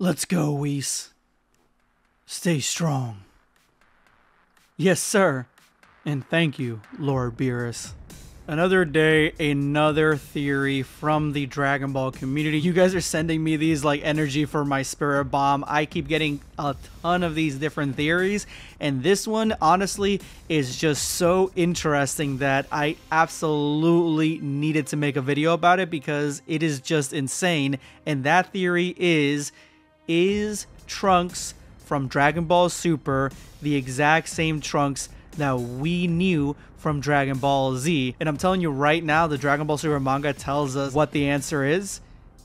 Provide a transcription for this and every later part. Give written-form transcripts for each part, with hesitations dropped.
Let's go, Whis. Stay strong. Yes, sir. And thank you, Lord Beerus. Another day, another theory from the Dragon Ball community. You guys are sending me these like energy for my spirit bomb. I keep getting a ton of these different theories, and this one honestly is just so interesting that I absolutely needed to make a video about it because it is just insane. And that theory is Trunks from Dragon Ball Super the exact same Trunks that we knew from Dragon Ball Z? And I'm telling you right now, the Dragon Ball Super manga tells us what the answer is,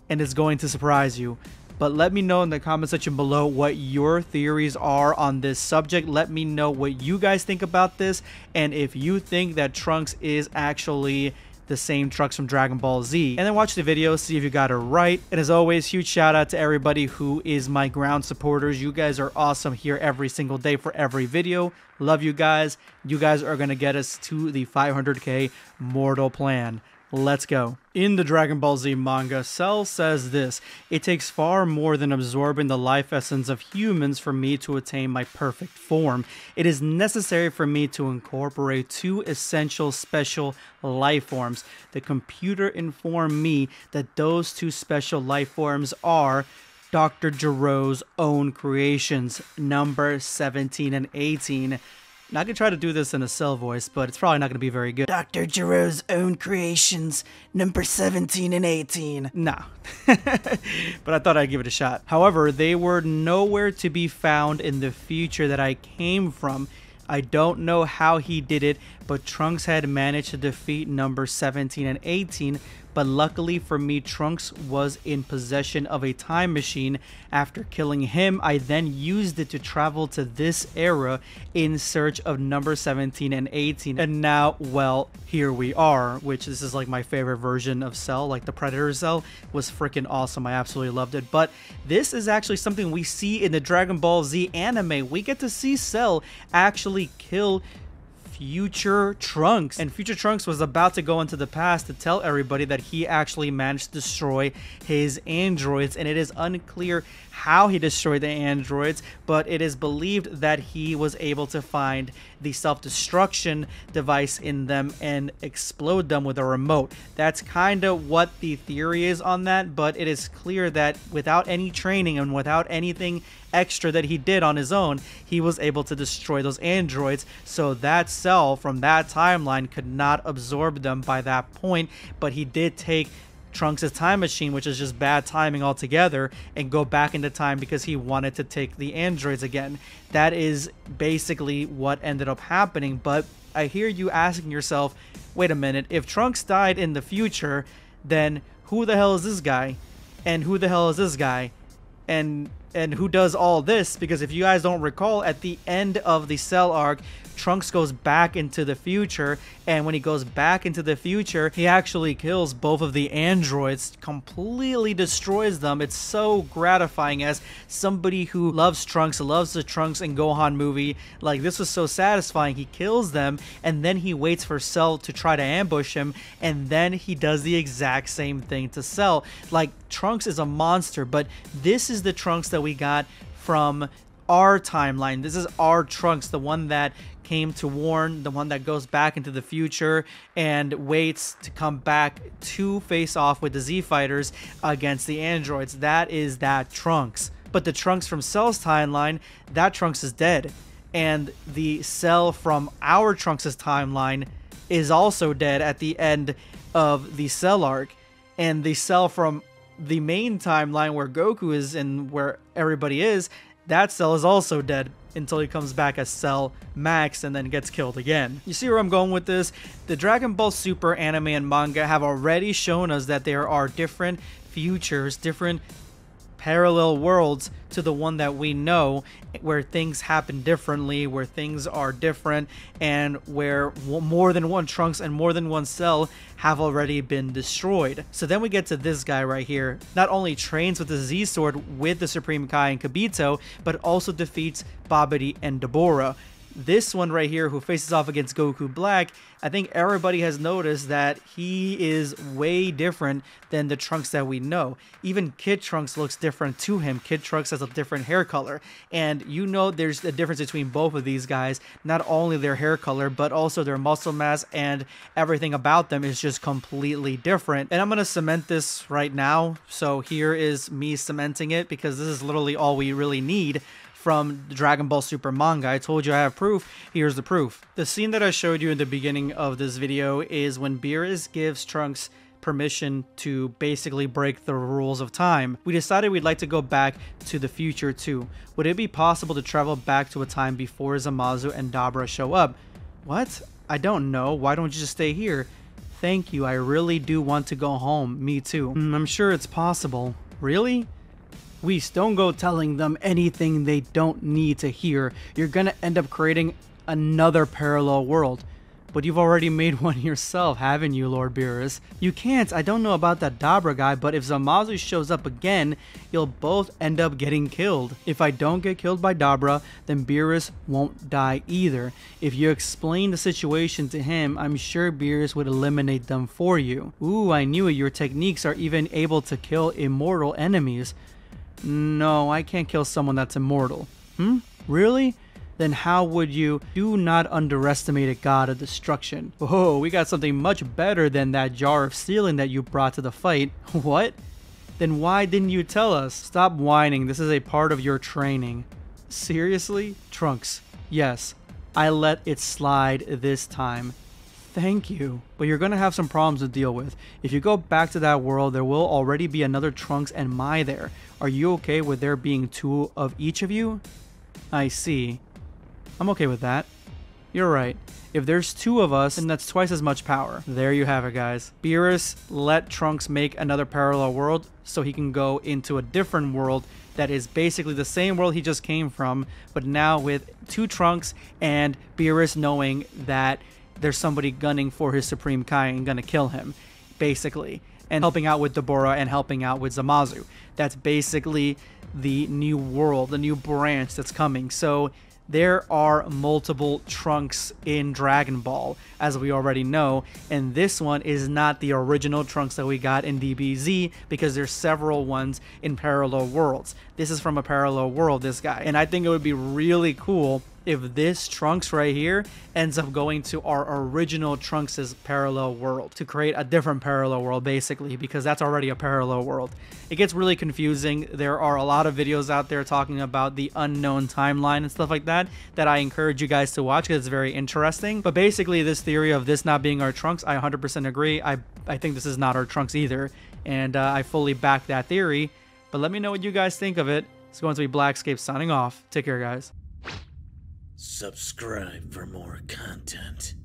and it's going to surprise you. But let me know in the comment section below what your theories are on this subject. Let me know what you guys think about this, and if you think that Trunks is actually the same Trunks from Dragon Ball Z. And then watch the video, see if you got it right. And as always, huge shout out to everybody who is my ground supporters. You guys are awesome here every single day for every video. Love you guys. You guys are going to get us to the 500k mortal plan. Let's go. In the Dragon Ball Z manga, Cell says this: "It takes far more than absorbing the life essence of humans for me to attain my perfect form. It is necessary for me to incorporate two essential special life forms. The computer informed me that those two special life forms are Dr. Gero's own creations, number 17 and 18. Now, I could try to do this in a Cell voice, but it's probably not going to be very good. Dr. Gero's own creations, number 17 and 18. Nah. But I thought I'd give it a shot. However, they were nowhere to be found in the future that I came from. I don't know how he did it, but Trunks had managed to defeat number 17 and 18, but luckily for me, Trunks was in possession of a time machine. After killing him, I then used it to travel to this era in search of number 17 and 18. And now, well, here we are, which this is like my favorite version of Cell, like the Predator Cell was freaking awesome. I absolutely loved it. But this is actually something we see in the Dragon Ball Z anime. We get to see Cell actually kill future Trunks, and future Trunks was about to go into the past to tell everybody that he actually managed to destroy his androids, and it is unclear how he destroyed the androids, but it is believed that he was able to find the self-destruction device in them and explode them with a remote. That's kind of what the theory is on that, but it is clear that without any training and without anything extra that he did on his own, he was able to destroy those androids. So that Cell from that timeline could not absorb them by that point, but he did take Trunks' time machine, which is just bad timing altogether, and go back into time because he wanted to take the androids again. That is basically what ended up happening. But I hear you asking yourself, wait a minute, if Trunks died in the future, then who the hell is this guy? And who the hell is this guy? And who does all this? Because if you guys don't recall, at the end of the Cell arc, Trunks goes back into the future, and when he goes back into the future, he actually kills both of the androids, completely destroys them. It's so gratifying as somebody who loves Trunks, loves the Trunks and Gohan movie. Like, this was so satisfying. He kills them, and then he waits for Cell to try to ambush him, and then he does the exact same thing to Cell. Like, Trunks is a monster, but this is the Trunks that we got from our timeline. This is our Trunks, the one that came to warn, the one that goes back into the future and waits to come back to face off with the Z Fighters against the androids. That is that Trunks. But the Trunks from Cell's timeline, that Trunks is dead. And the Cell from our Trunks' timeline is also dead at the end of the Cell arc. And the Cell from the main timeline where Goku is and where everybody is, that Cell is also dead until he comes back as Cell Max and then gets killed again. You see where I'm going with this? The Dragon Ball Super anime and manga have already shown us that there are different futures, different parallel worlds to the one that we know, where things happen differently, where things are different, and where more than one Trunks and more than one Cell have already been destroyed. So then we get to this guy right here. Not only trains with the Z Sword with the Supreme Kai and Kibito, but also defeats Babidi and Deborah. this one right here who faces off against Goku Black, I think everybody has noticed that he is way different than the Trunks that we know. Even Kid Trunks looks different to him. Kid Trunks has a different hair color. And you know there's a difference between both of these guys. Not only their hair color, but also their muscle mass, and everything about them is just completely different. And I'm going to cement this right now. So here is me cementing it, because this is literally all we really need from Dragon Ball Super manga. I told you I have proof. Here's the proof. The scene that I showed you in the beginning of this video is when Beerus gives Trunks permission to basically break the rules of time. We decided we'd like to go back to the future too. Would it be possible to travel back to a time before Zamasu and Dabra show up? What? I don't know. Why don't you just stay here? Thank you. I really do want to go home. Me too. I'm sure it's possible. Really? Whis, don't go telling them anything they don't need to hear. You're gonna end up creating another parallel world. But you've already made one yourself, haven't you, Lord Beerus? You can't. I don't know about that Dabra guy, but if Zamasu shows up again, you'll both end up getting killed. If I don't get killed by Dabra, then Beerus won't die either. If you explain the situation to him, I'm sure Beerus would eliminate them for you. Ooh, I knew it. Your techniques are even able to kill immortal enemies. No, I can't kill someone that's immortal. Really? Then how would you? Do not underestimate a god of destruction. Oh, we got something much better than that jar of sealing that you brought to the fight. What? Then why didn't you tell us? Stop whining. This is a part of your training. Seriously? Trunks. Yes, I let it slide this time. Thank you. But you're gonna have some problems to deal with. If you go back to that world, there will already be another Trunks and Mai there. Are you okay with there being two of each of you? I see. I'm okay with that. You're right. If there's two of us, then that's twice as much power. There you have it, guys. Beerus let Trunks make another parallel world so he can go into a different world that is basically the same world he just came from, but now with two Trunks and Beerus knowing that there's somebody gunning for his Supreme Kai and gonna kill him, basically. And helping out with Dabura and helping out with Zamasu. That's basically the new world, the new branch that's coming. So there are multiple Trunks in Dragon Ball, as we already know, and this one is not the original Trunks that we got in DBZ, because there's several ones in parallel worlds. This is from a parallel world, this guy, and I think it would be really cool if this Trunks right here ends up going to our original Trunks' parallel world to create a different parallel world, basically, because that's already a parallel world. It gets really confusing. There are a lot of videos out there talking about the unknown timeline and stuff like that I encourage you guys to watch, because it's very interesting. But basically, this theory of this not being our Trunks, I 100% agree. I think this is not our Trunks either, and I fully back that theory. But let me know what you guys think of it. It's going to be Blackscape signing off. Take care, guys. Subscribe for more content.